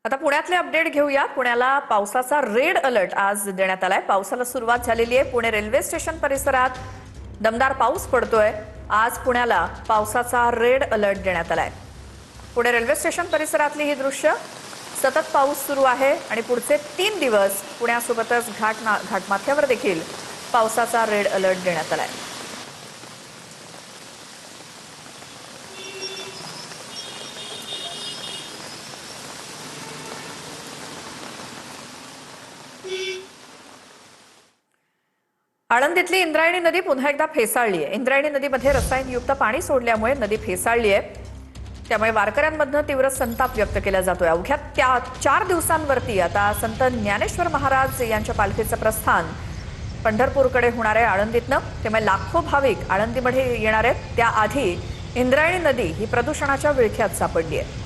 आता पुण्यातले अपडेट घेऊया। पुण्याला पावसाचा रेड अलर्ट आज देण्यात आलाय। पावसाला सुरुवात झालेली आहे। पुणे रेल्वे स्टेशन परिसरात दमदार पाऊस पडतोय। आज पुण्याला पावसाचा रेड अलर्ट देण्यात आलाय। पुणे रेल्वे स्टेशन परिसरातली ही दृश्य, सतत पाऊस सुरू आहे आणि पुढचे 3 दिवस पुण्यासोबतच घाटमाथ्यावर देखील पावसाचा रेड अलर्ट देण्यात आलाय। आळंदीतली इंद्रायणी नदी पुन्हा एकदा फेसाळली आहे। इंद्रायणी नदीमध्ये रसायनयुक्त पाणी सोडल्यामुळे नदी फेसाळली आहे। त्यामुळे वारकऱ्यांमधून तीव्र संताप व्यक्त केला जातोय। अवघ्या 4 दिवसांवरती आता संत ज्ञानेश्वर महाराज यांच्या पालखीचं प्रस्थान पंढरपूरकडे होणार आहे आळंदीतनं। त्यामुळे लाखो भाविक आळंदीमध्ये येणार आहेत। त्याआधी इंद्रायणी नदी ही प्रदूषणाच्या विळख्यात सापडली आहे।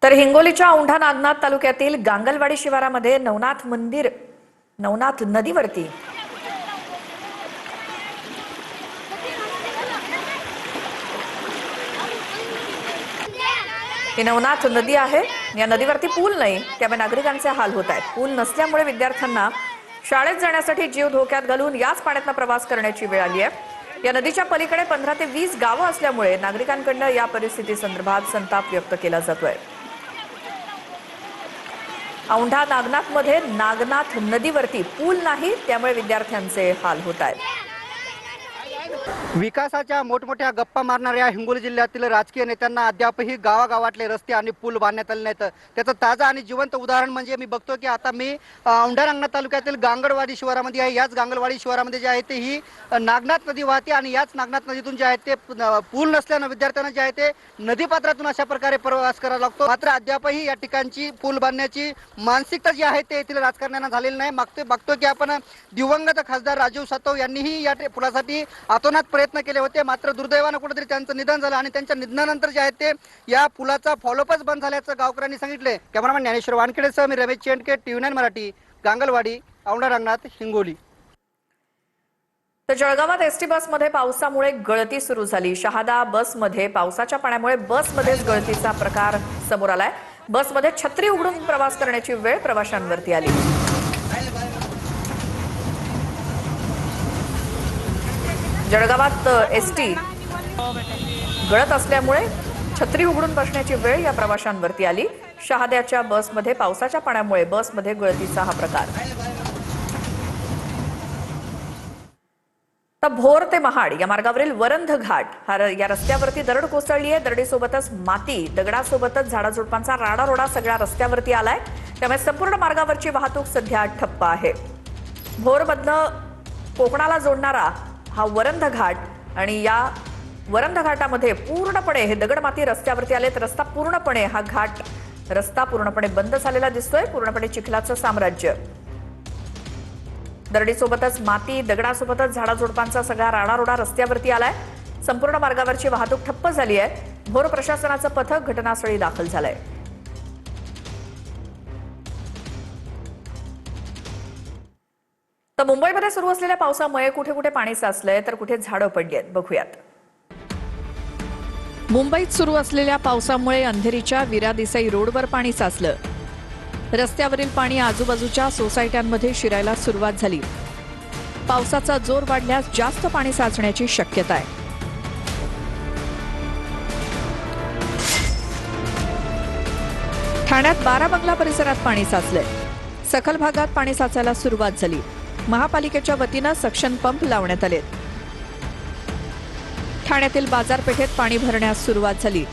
तर हिंगोलीच्या औंढा नागनाथ तालुक्यातील गांगलवाडी शिवारामध्ये नवनाथ नदीवरती ही नवनाथ नदी आहे। या नदीवरती पूल नाही, त्यामुळे नागरिकांचे हाल होत आहेत। पूल नसल्यामुळे विद्यार्थ्यांना शाळेत जाण्यासाठी जीव धोक्यात घालून याच पाण्यातून प्रवास करण्याची वेळ आली आहे। या नदीच्या पलीकडे 15 ते 20 गावं असल्यामुळे नागरिकांकडून या परिस्थितीसंदर्भात संताप व्यक्त केला जातोय। औंढा नागनाथमध्ये नागनाथ नदीवरती पूल नाही, त्यामुळे विद्यार्थ्यांचे हाल होत आहेत। विकासाच्या मोठमोठ्या गप्पा मारणाऱ्या हिंगोली जिल्ह्यातील राजकीय नेत्यांना अद्यापही गावागावातले रस्ते आणि पूल बांधण्यात आले नाहीत। त्याचं ताजं आणि जिवंत उदाहरण म्हणजे मी बघतो की आता मी औंढा नागनाथ तालुक्यातील गांगलवाडी शिवारामध्ये आहे। याच गांगलवाडी शिवारामध्ये जे आहे ते ही नागनाथ नदी वाहते आणि याच नागनाथ नदीतून जे आहे ते पूल नसल्यानं विद्यार्थ्यांना जे आहे ते नदीपात्रातून अशा प्रकारे प्रवास करावा लागतो। मात्र अद्यापही या ठिकाणची पूल बांधण्याची मानसिकता जी आहे ते येथील राजकारण्यांना झालेली नाही। बघतो की आपण दिवंगत खासदार राजीव सातव यांनीही या पुलासाठी अतोनात प्रयत्न केले होते, मात्र दुर्दैवानं कुठेतरी त्यांचं निधन झालं आणि त्यांच्या निधनानंतर जे आहे ते या पुलाचा फॉलोअपच बंद झाल्याचं गावकऱ्यांनी सांगितले। कॅमेरामॅन ज्ञानेश्वर वानखेडेसह मी रमेश चेंडके, TV9 मराठी, गांगलवाडी, औंढा नागनाथ, हिंगोली। तर जळगावात एसटी बसमध्ये पावसामुळे गळती सुरू झाली। शहादा बसमध्ये पावसाच्या पाण्यामुळे बसमध्येच गळतीचा प्रकार समोर आलाय। बसमध्ये छत्री उघडून प्रवास करण्याची वेळ प्रवाशांवरती आली। जळगावात एसटी गळत असल्यामुळे छत्री उघडून बसण्याची वेळ या प्रवाशांवरती आली। शहाद्याच्या बसमध्ये पावसाच्या पाण्यामुळे बसमध्ये गळतीचा हा प्रकार। तर भोर ते महाड या मार्गावरील वरंध घाट या रस्त्यावरती दरड कोसळली आहे। दरडीसोबतच माती, दगडासोबतच झाडाझुडपांचा राडारोडा सगळ्या रस्त्यावरती आलाय। त्यामुळे संपूर्ण मार्गावरची वाहतूक सध्या ठप्प आहे। भोरमधनं कोकणाला जोडणारा हा वरंध घाट आणि या वरंध घाटामध्ये पूर्णपणे हे दगडमाती रस्त्यावरती आलेत। रस्ता पूर्णपणे बंद झालेला दिसतोय। पूर्णपणे चिखलाचं साम्राज्य। दरडीसोबतच माती, दगडासोबतच झाडाझुडपांचा सगळा राडारोडा रस्त्यावरती आलाय। संपूर्ण मार्गावरची वाहतूक ठप्प झाली आहे। भोर प्रशासनाचं पथक घटनास्थळी दाखल झालंय। तर मुंबईमध्ये सुरू असलेल्या पावसामुळे कुठे कुठे पाणी साचलंय तर कुठे झाडं पडली आहेत, बघूयात। मुंबईत सुरू असलेल्या पावसामुळे अंधेरीच्या विरा देसाई रोडवर पाणी साचलं। रस्त्यावरील पाणी आजूबाजूच्या सोसायट्यांमध्ये शिरायला सुरुवात झाली। पावसाचा जोर वाढल्यास जास्त पाणी साचण्याची शक्यता आहे। ठाण्यात 12 बंगला परिसरात पाणी साचलंय। सखल भागात पाणी साचायला सुरुवात झाली। महापालिकेच्या वतीनं सक्शन पंप लावण्यात आले। ठाण्यातील बाजारपेठेत पाणी भरण्यास सुरुवात झाली।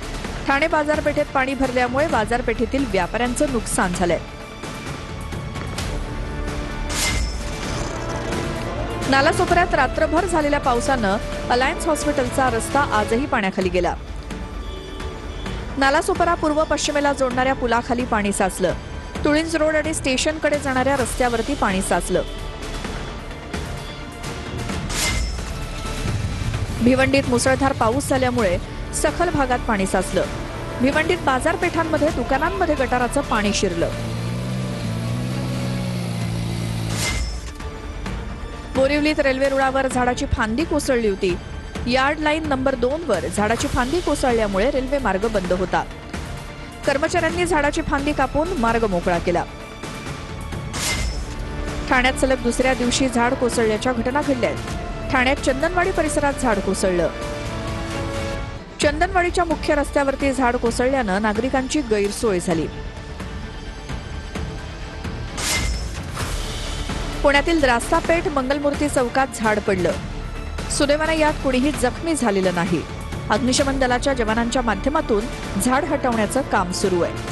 ठाणे बाजारपेठेत पाणी भरल्यामुळे बाजारपेठेतील व्यापाऱ्यांचं नुकसान झालंय। नालासोपाऱ्यात रात्रभर झालेल्या पावसानं अलायन्स हॉस्पिटलचा रस्ता आजही पाण्याखाली गेला। नालासोपारा पूर्व पश्चिमेला जोडणाऱ्या पुलाखाली पाणी साचलं। तुळिंज रोड आणि स्टेशनकडे जाणाऱ्या रस्त्यावरती पाणी साचलं। भिवंडीत मुसळधार पाऊस झाल्यामुळे सखल भागात पाणी साचलं। भिवंडीत बाजारपेठांमध्ये दुकानांमध्ये गटाराचं पाणी शिरलं। बोरिवलीत रेल्वे रुळावर झाडाची फांदी कोसळली होती. यार्ड लाईन नंबर 2 वर झाडाची फांदी कोसळल्यामुळे रेल्वे मार्ग बंद होता. कर्मचाऱ्यांनी झाडाची फांदी कापून मार्ग मोकळा केला. ठाण्यात सलग दुसऱ्या दिवशी झाड कोसळल्याच्या घटना घडल्या आहेत. ठाण्यात चंदनवाडी परिसरात झाड कोसळलं. चंदनवाडीच्या मुख्य रस्त्यावरती झाड कोसळल्यानं नागरिकांची गैरसोय झाली. पुण्यातील द्रास्तापेठ मंगलमूर्ती चौकात झाड पडलं. सुदैवाने यात कुणीही जखमी झालेलं नाही. अग्निशमन दलाच्या जवानांच्या माध्यमातून झाड हटवण्याचं काम सुरू आहे.